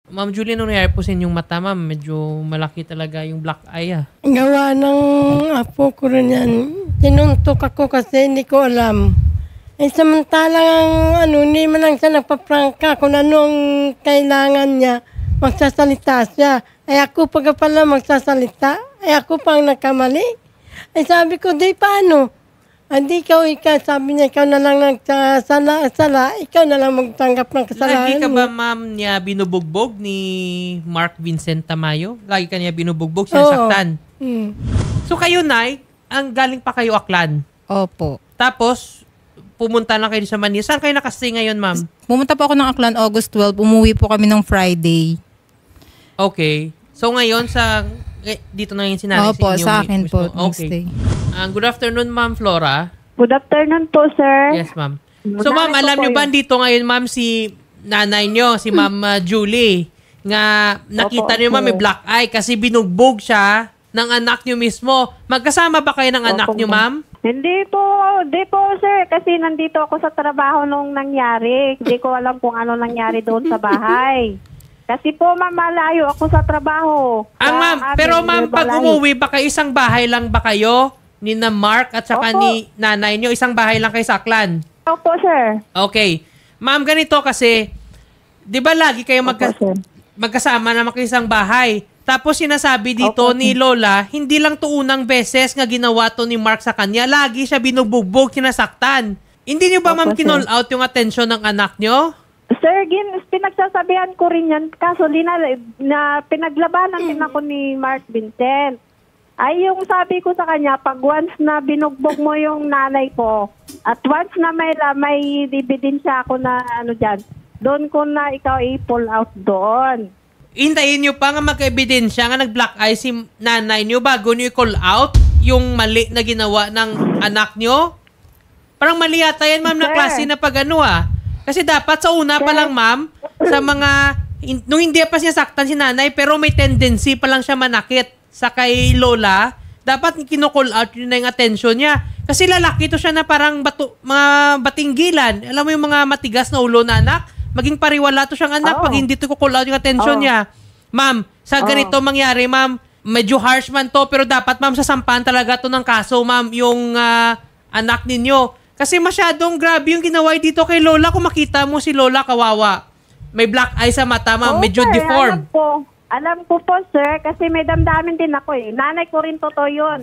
Ma'am Julie, nung nangyari po sa inyong mata, ma'am, medyo malaki talaga yung black eye, ah. Gawa ng apo ko rin yan. Tinuntok ako kasi hindi ko alam. Samantalang hindi man lang siya nagpaprangka kung anong kailangan niya. Magsasalita siya. Ako pag pala magsasalita, ako pang nagkamali. Sabi ko, di paano? Hindi ikaw, sabi niya, ikaw na lang nagsasala, ikaw na lang magtanggap ng kasalanan. Lagi ka ba, ma'am, niya binubugbog ni Mark Vincent Tamayo? Lagi ka niya binubugbog, sinasaktan? So kayo, Nay, ang galing pa kayo Aklan? Opo. Tapos, pumunta lang kayo sa Manila. Saan kayo nakastay ngayon, ma'am? Pumunta po ako ng Aklan August 12. Umuwi po kami ng Friday. Okay. So ngayon, dito na yung sinanay Opo, sa akin po. Okay. Good afternoon, Ma'am Flora. Good afternoon po, sir. Yes, ma'am. So, ma'am, alam niyo ba dito ngayon, ma'am, si nanay niyo, si Ma'am Julie, nga nakita niyo, ma'am, may black eye kasi binugbog siya ng anak niyo mismo. Magkasama ba kayo ng anak niyo, ma'am? Hindi po, sir. Kasi nandito ako sa trabaho nung nangyari. Hindi ko alam kung ano nangyari doon sa bahay. Kasi po, ma'am, malayo ako sa trabaho. Ma'am, pero ma'am, pag umuwi, baka isang bahay lang ba kayo? Ni na Mark at saka ni nanay nyo, isang bahay lang kayo sa Aklan? Opo, sir. Okay. Ma'am, ganito kasi, di ba lagi kayo magkasama naman kayo isang bahay? Tapos sinasabi dito ni Lola, hindi lang to unang beses nga ginawa to ni Mark sa kanya. Lagi siya binubugbog, sinasaktan. Hindi nyo ba, ma'am, kinall out yung atensyon ng anak nyo? Sir, pinagsasabihan ko rin yan. Kaso na pinaglabanan din ako ni Mark Vincent. Ay, yung sabi ko sa kanya, pag once na binugbog mo yung nanay ko, at once na may ebidensya ako na dyan, doon ko na ikaw i-pull out doon. Hintayin nyo pa nga magka-ebidensya nga nag-black eye si nanay nyo bago nyo i-call out yung mali na ginawa ng anak nyo? Parang mali yata yan, ma'am, na klase na pag-ano, ah. Kasi dapat sa una pa lang, ma'am, sa mga, nung hindi pa siya saktan si nanay, pero may tendency pa lang siya manakit sa kay Lola, dapat kino-call out yun na yung attention niya. Kasi lalaki to siya na parang mga batinggilan. Alam mo yung mga matigas na ulo na anak? Maging pariwala to siyang anak pag hindi to call out yung attention niya. Ma'am, sa ganito mangyari, ma'am, medyo harsh man to, pero dapat, ma'am, sasampahan talaga to ng kaso, ma'am, yung anak ninyo. Kasi masyadong grabe yung ginawa dito kay Lola. Kung makita mo si Lola, kawawa. May black eye sa mata, ma'am, medyo deformed. Alam ko po, sir, kasi may damdamin din ako eh. Nanay ko rin totoo yun.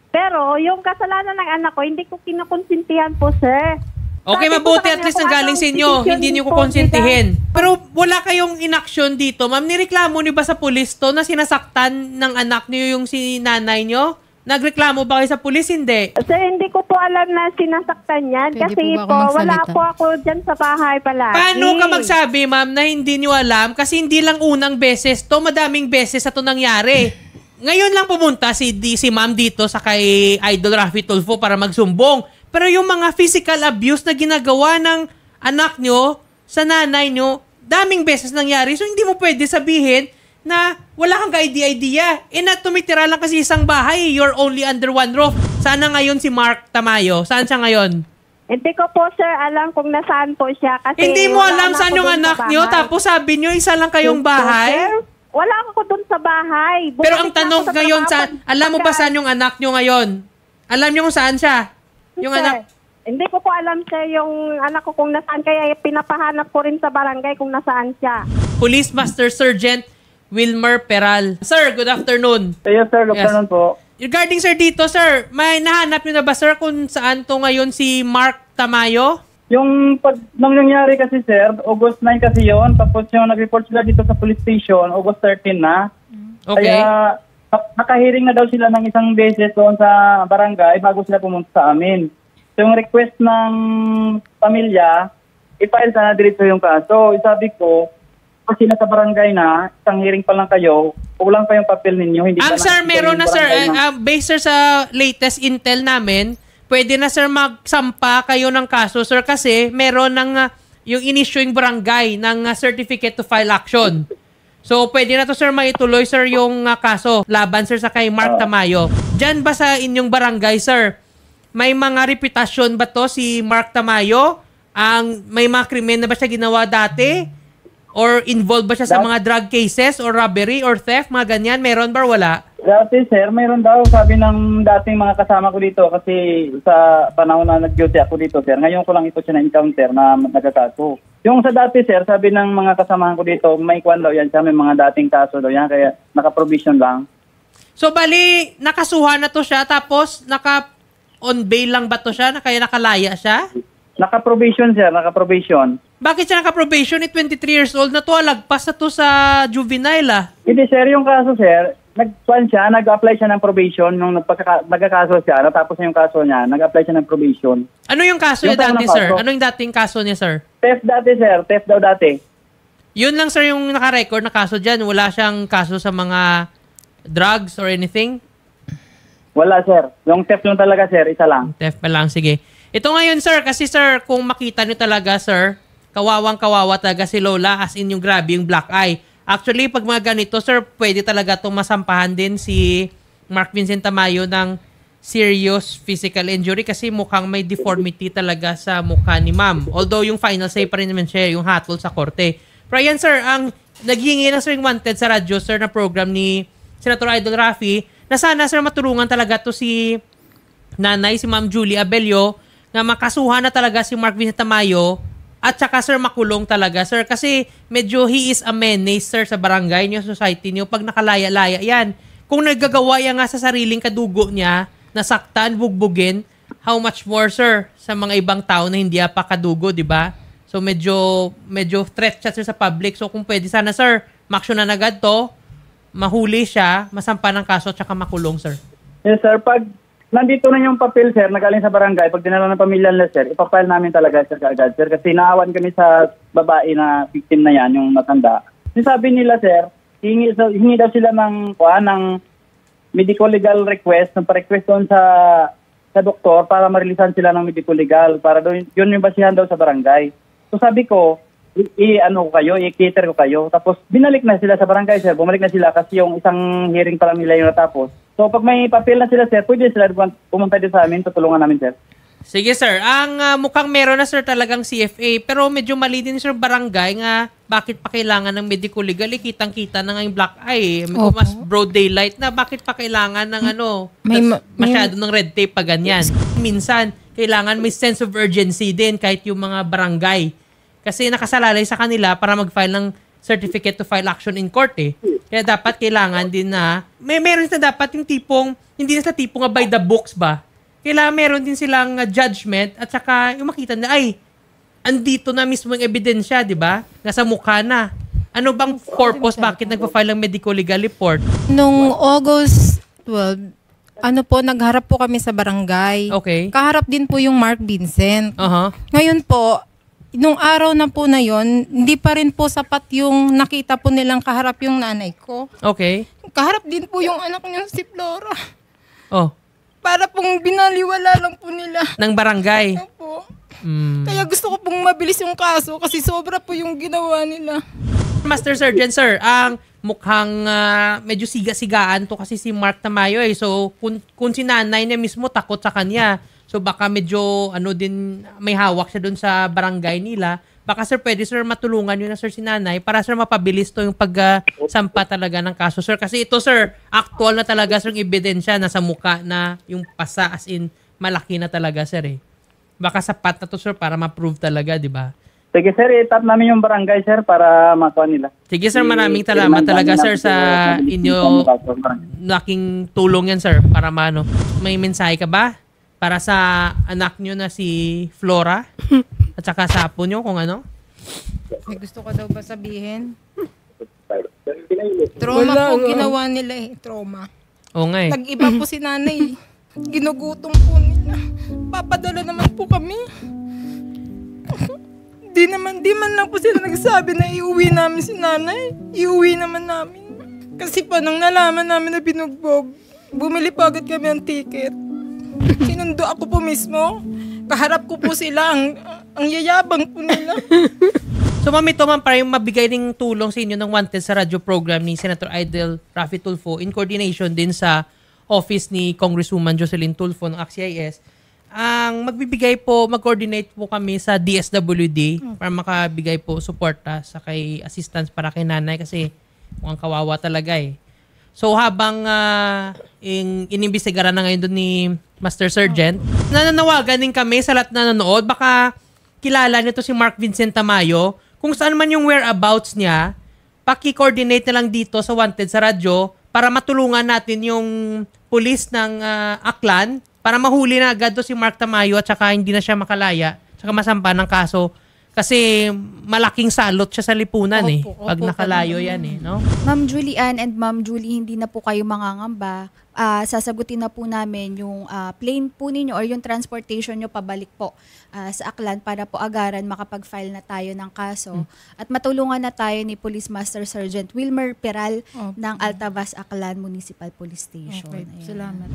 Pero yung kasalanan ng anak ko, hindi ko kinukonsintihan po, sir. Okay, mabuti at least ang galing sa inyo. Hindi niyo kukonsintihin. Pero wala kayong inaksyon dito. Ma'am, nireklamo niyo ba sa pulis to na sinasaktan ng anak niyo yung si nanay niyo? Nagreklamo ba kayo sa pulis? Hindi. Sir, hindi ko po alam na sinasaktan yan. Pwede kasi po po, ba wala po ako dyan sa bahay pala. Paano ka magsabi, ma'am, na hindi niyo alam? Kasi hindi lang unang beses to, madaming beses na to nangyari. Ngayon lang pumunta si ma'am dito sa kay Idol Raffy Tulfo para magsumbong. Pero yung mga physical abuse na ginagawa ng anak nyo sa nanay nyo, daming beses nangyari. So, hindi mo pwede sabihin na wala kang idea. Na tumitira lang kasi isang bahay. You're only under one roof. Sana ngayon si Mark Tamayo? Saan siya ngayon? Hindi ko po, sir, alam kung nasaan po siya. Kasi hindi mo alam saan yung anak nyo, tapos sabi nyo, isa lang kayong bahay? Sir, wala ako doon sa bahay. Pero ang tanong ngayon, alam mo ba saan yung anak nyo ngayon? Alam nyo kung saan siya? Yung sir, anak... Hindi ko po alam, sir, yung anak ko kung nasaan. Kaya pinapahanap ko rin sa barangay kung nasaan siya. Police Master Sergeant Wilmer Peral. Sir, good afternoon. Yes, sir. Good afternoon po. Regarding, sir, dito, sir, may nahanap nyo na ba, sir, kung saan to ngayon si Mark Tamayo? Yung nung nangyari kasi, sir, August 9 kasi yon. Tapos yung nag-report sila dito sa police station, August 13 na. Okay. Kaya nakahiring na daw sila ng isang beses doon sa barangay bago sila pumunta sa amin. So yung request ng pamilya, i-file sana diretso yung kaso. Sabi ko, kasi nasa barangay na, isang hearing pa lang kayo, kulang pa yung papel ninyo. Hindi sir, meron na, sir. Based, sir, sa latest intel namin, pwede na, sir, magsampa kayo ng kaso, sir, kasi meron ng yung in-issuing barangay ng certificate to file action. So, pwede na to, sir, maituloy, sir, yung kaso laban, sir, sa kay Mark Tamayo. Diyan ba sa inyong barangay, sir, may mga reputasyon ba to si Mark Tamayo? May mga krimen na ba siya ginawa dati? Or involved ba siya sa mga drug cases or robbery or theft? Mga ganyan? Meron ba or wala? Dati, sir, mayroon daw, sabi ng dating mga kasama ko dito kasi sa panahon na nag-duty ako dito, sir. Ngayon ko lang ito siya na-encounter na nagkakaso. Yung sa dati, sir, sabi ng mga kasamahan ko dito, may kwan daw yan siya, may mga dating kaso daw yan, kaya naka-provision lang. So, bali, nakasuhan na to siya, tapos naka-on bail lang ba to siya? Kaya nakalaya siya? Naka-provision, sir, naka-provision. Bakit siya naka-probation? 23 years old na to, lagpas na to sa juvenile ah. Hindi, sir, yung kaso, sir, nag-apply siya ng probation nung nagkakaso siya, natapos na yung kaso niya, nag-apply siya ng probation. Ano yung kaso Yung niya dati, kaso. sir? Ano yung dating kaso niya, sir? Theft dati, sir, theft daw dati. Yun lang, sir, yung naka-record na kaso dyan. Wala siyang kaso sa mga drugs or anything? Wala, sir. Yung theft lang talaga, sir, isa lang. Theft pa lang, sige. Ito ngayon, sir, kasi, sir, kung makita niyo talaga, sir, kawawang-kawawa talaga si Lola, as in yung grabe yung black eye. Actually, pag mga ganito, sir, pwede talaga itong masampahan din si Mark Vincent Tamayo ng serious physical injury kasi mukhang may deformity talaga sa mukha ni ma'am. Although yung final say pa rin naman siya, yung hatol sa korte. Pero yan, sir, ang naghihingi ng Sir Wanted sa radyo, sir, na program ni Senator Idol Rafi, na sana, sir, matulungan talaga to si nanay, si Ma'am Julie Abelio, na makasuhan na talaga si Mark Vincent Tamayo at saka, sir, makulong talaga, sir. Kasi medyo he is a menace, sir, sa barangay niyo, society niyo. Pag nakalaya-laya yan, kung nagagawa yan nga sa sariling kadugo niya, nasaktan, bugbugin, how much more, sir, sa mga ibang tao na hindi pa kadugo, di ba? So, medyo threat siya, sir, sa public. So, kung pwede, sana, sir, maksyonan agad to, mahuli siya, masampa ng kaso, at saka makulong, sir. Yes, sir. Pag nandito na yung papel, sir, nagaling sa barangay, pag dinala ng pamilya nila, sir, ipapile namin talaga, sir, kaagad, sir. Kasi naawan kami sa babae na victim na yan, yung matanda. Sabi nila, sir, hingi daw sila ng medical legal request, ng pa-request doon sa doktor para marilisan sila ng medical legal, para doon, yun yung basihan daw sa barangay. So sabi ko, i-cater ko kayo. Tapos binalik na sila sa barangay, sir. Bumalik na sila kasi yung isang hearing pa lang nila yung natapos. So pag may papel na sila, sir, pwede sila pumunta din sa amin, tutulungan namin, sir. Sige, sir. Ang mukhang meron na, sir, talagang CFA. Pero medyo mali din, sir, barangay nga bakit pa kailangan ng medical legal. Kitang-kita na nga yung black eye. Mas broad daylight na. Bakit pa kailangan ng masyado ng red tape pa ganyan. Minsan, kailangan may sense of urgency din kahit yung mga barangay. Kasi nakasalalay sa kanila para mag-file ng certificate to file action in court eh. Kaya dapat kailangan din na, meron na dapat yung tipong, hindi na sa tipong by the books ba? Kailangan meron din silang judgment at saka yung makita na, ay, andito na mismo yung ebidensya, di ba? Nasa mukha na. Ano bang purpose? Bakit nagpa-file ng medical legal report? Nung August 12, nagharap po kami sa barangay. Okay. Kaharap din po yung Mark Vincent. Uh-huh. Ngayon po, nung araw na po na yon, hindi pa rin po sapat yung nakita po nilang kaharap yung nanay ko. Okay. Kaharap din po yung anak niya si Flora. Oh. Para pong binaliwala lang po nila. Ng barangay. Opo. Kaya gusto ko pong mabilis yung kaso kasi sobra po yung ginawa nila. Master Sergeant, sir, ang mukhang medyo siga-sigaan to kasi si Mark Tamayo eh. So, kung si nanay na mismo takot sa kanya, so baka medyo may hawak siya dun sa barangay nila. Baka, sir, pwede, sir, matulungan nyo na, sir, si nanay para, sir, mapabilis to yung pagsampa talaga ng kaso, sir. Kasi ito, sir, actual na talaga, sir, yung ebidensya nasa muka na yung pasa, as in, malaki na talaga, sir, eh. Baka sapat na to, sir, para ma-prove talaga, di ba? Sige, sir, itap namin yung barangay, sir, para makuha nila. Sige, sir, maraming salamat talaga, sir, sa inyo laking tulong yan, sir, para maano. May mensahe ka ba para sa anak nyo na si Flora? At saka sa apo nyo kung ano? May gusto ka daw ba sabihin? Trauma po ginawa nila eh. Trauma. Oo nga eh. Nag-iba po si nanay. Ginugutom po nila. Papadala naman po kami. Di man lang po sila nagsabi na iuwi namin si nanay. Iuwi naman namin. Kasi pa nang nalaman namin na binugbog, bumili pa agad kami ng ticket. Sinundo ako po mismo. Kaharap ko po sila. Ang yayabang po nila. So, ma'am, ito, ma'am, para yung mabigay ng tulong sa inyo ng Wanted sa radio program ni Senator Idol Rafi Tulfo in coordination din sa office ni Congresswoman Jocelyn Tulfo ng ACT-CIS. ang mag-coordinate po kami sa DSWD para makabigay po suporta sa kay assistance para kay nanay kasi mukhang kawawa talaga eh. So habang inimbestigaran na ngayon doon ni Master Sergeant, nananawagan din kami sa lahat na nanonood, baka kilala nito si Mark Vincent Tamayo, kung saan man yung whereabouts niya, paki-coordinate na lang dito sa Wanted sa radyo para matulungan natin yung pulis ng Aklan para mahuli na agad si Mark Tamayo at saka hindi na siya makalaya at saka masampa ng kaso. Kasi malaking salot siya sa lipunan pag nakalayo yan no? Ma'am Julie Ann and Ma'am Julie, hindi na po kayo mangangamba. Sasagutin na po namin yung plane po ninyo or yung transportation nyo pabalik po sa Aklan para po agaran makapag-file na tayo ng kaso. At matulungan na tayo ni Police Master Sergeant Wilmer Peral ng Altavas Aklan Municipal Police Station. Okay, salamat.